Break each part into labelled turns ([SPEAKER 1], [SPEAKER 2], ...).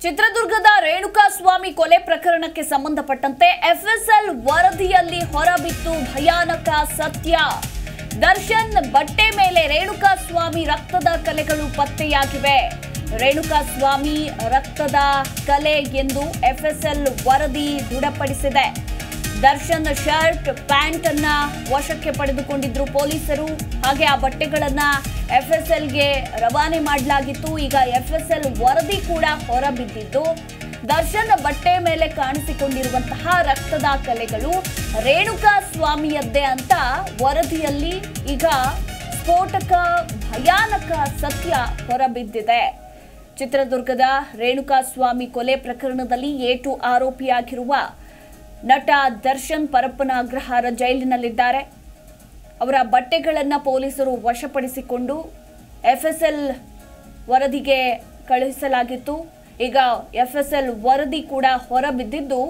[SPEAKER 1] ಚಿತ್ರದುರ್ಗದ ರೇಣುಕಾಸ್ವಾಮಿ ಕೊಲೆ ಪ್ರಕರಣಕ್ಕೆ ಸಂಬಂಧಪಟ್ಟಂತೆ ಎಫ್ಎಸ್ಎಲ್ ವರದಿಯಲ್ಲಿ ಹೊರಬಿತ್ತು ಭಯಾನಕ ಸತ್ಯ. ದರ್ಶನ್ ಬಟ್ಟೆ ಮೇಲೆ ರೇಣುಕಾಸ್ವಾಮಿ ರಕ್ತದ ಕಲೆಗಳು ಪತ್ತೆಯಾಗಿವೆ. ರೇಣುಕಾಸ್ವಾಮಿ ರಕ್ತದ ಕಲೆ ಎಂದು ಎಫ್ಎಸ್ಎಲ್ ವರದಿ ದೃಢಪಡಿಸಿದೆ. ದರ್ಶನ್ ಶರ್ಟ್ ಪ್ಯಾಂಟ್ ಅನ್ನ ವಶಕ್ಕೆ ಪಡೆದುಕೊಂಡಿದ್ರು ಪೊಲೀಸರು. ಹಾಗೆ ಆ ಬಟ್ಟೆಗಳನ್ನ ಎಫ್ಎಸ್ಎಲ್ಗೆ ರವಾನೆ ಮಾಡಲಾಗಿತ್ತು. ಈಗ ಎಫ್ಎಸ್ಎಲ್ ವರದಿ ಕೂಡ ಹೊರಬಿದ್ದಿದ್ದು ದರ್ಶನ್ ಬಟ್ಟೆ ಮೇಲೆ ಕಾಣಿಸಿಕೊಂಡಿರುವಂತಹ ರಕ್ತದ ಕಲೆಗಳು ರೇಣುಕಾಸ್ವಾಮಿಯದ್ದೇ ಅಂತ ವರದಿಯಲ್ಲಿ ಈಗ ಸ್ಫೋಟಕ ಭಯಾನಕ ಸತ್ಯ ಹೊರಬಿದ್ದಿದೆ. ಚಿತ್ರದುರ್ಗದ ರೇಣುಕಾಸ್ವಾಮಿ ಕೊಲೆ ಪ್ರಕರಣದಲ್ಲಿ ಏಟು ಆರೋಪಿಯಾಗಿರುವ ನಟ ದರ್ಶನ್ ಪರಪ್ಪನ ಅಗ್ರಹಾರ ಜೈಲಿನಲ್ಲಿದ್ದಾರೆ. ಅವರ ಬಟ್ಟೆಗಳನ್ನು ಪೊಲೀಸರು ವಶಪಡಿಸಿಕೊಂಡು ಎಫ್ಎಸ್ಎಲ್ ವರದಿಗೆ ಕಳುಹಿಸಲಾಗಿತ್ತು. ಈಗ ಎಫ್ಎಸ್ಎಲ್ ವರದಿ ಕೂಡ ಹೊರಬಿದ್ದಿದ್ದು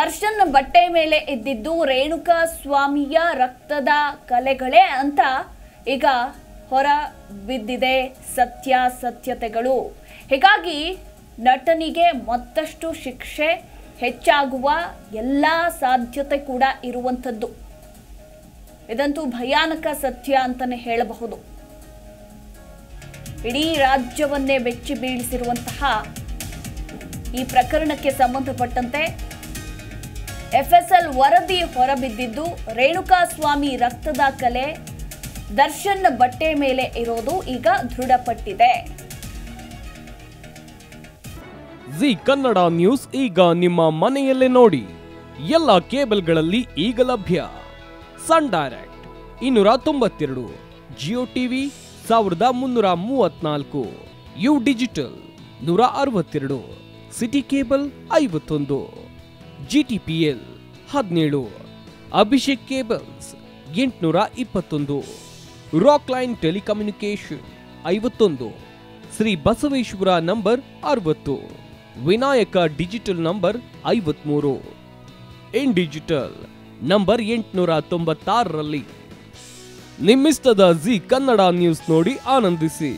[SPEAKER 1] ದರ್ಶನ್ ಬಟ್ಟೆ ಮೇಲೆ ಇದ್ದಿದ್ದು ರೇಣುಕಾಸ್ವಾಮಿಯ ರಕ್ತದ ಕಲೆಗಳೇ ಅಂತ ಈಗ ಹೊರ ಬಿದ್ದಿದೆ ಸತ್ಯಾಸತ್ಯತೆಗಳು. ಹೀಗಾಗಿ ನಟನಿಗೆ ಮತ್ತಷ್ಟು ಶಿಕ್ಷೆ ಹೆಚ್ಚಾಗುವ ಎಲ್ಲ ಸಾಧ್ಯತೆ ಕೂಡ ಇರುವಂಥದ್ದು. ಇದಂತೂ ಭಯಾನಕ ಸತ್ಯ ಅಂತಾನೆ ಹೇಳಬಹುದು. ಇಡೀ ರಾಜ್ಯವನ್ನೇ ಬೆಚ್ಚಿ ಬೀಳಿಸಿರುವಂತಹ ಈ ಪ್ರಕರಣಕ್ಕೆ ಸಂಬಂಧಪಟ್ಟಂತೆ ಎಫ್ಎಸ್ಎಲ್ ವರದಿ ಹೊರಬಿದ್ದಿದ್ದು ರೇಣುಕಾಸ್ವಾಮಿ ರಕ್ತದ ಕಲೆ ದರ್ಶನ್ ಬಟ್ಟೆ ಮೇಲೆ ಇರೋದು ಈಗ ದೃಢಪಟ್ಟಿದೆ.
[SPEAKER 2] ಜಿ ಕನ್ನಡ ನ್ಯೂಸ್ ಈಗ ನಿಮ್ಮ ಮನೆಯಲ್ಲೇ ನೋಡಿ. ಎಲ್ಲ ಕೇಬಲ್ಗಳಲ್ಲಿ ಈಗ ಲಭ್ಯ. Sun Direct 292, Jio TV 1334, U digital 162, city cable 51, GTPL 17, Abhishek cables 821, rock line telecommunication 51, Shri Basaveshwara number 60, Vinayaka digital number 53, in digital number 896ರಲ್ಲಿ ನಿಮ್ಮಿಸ್ತದ ಜಿ ಕನ್ನಡ ನ್ಯೂಸ್ ನೋಡಿ ಆನಂದಿಸಿ.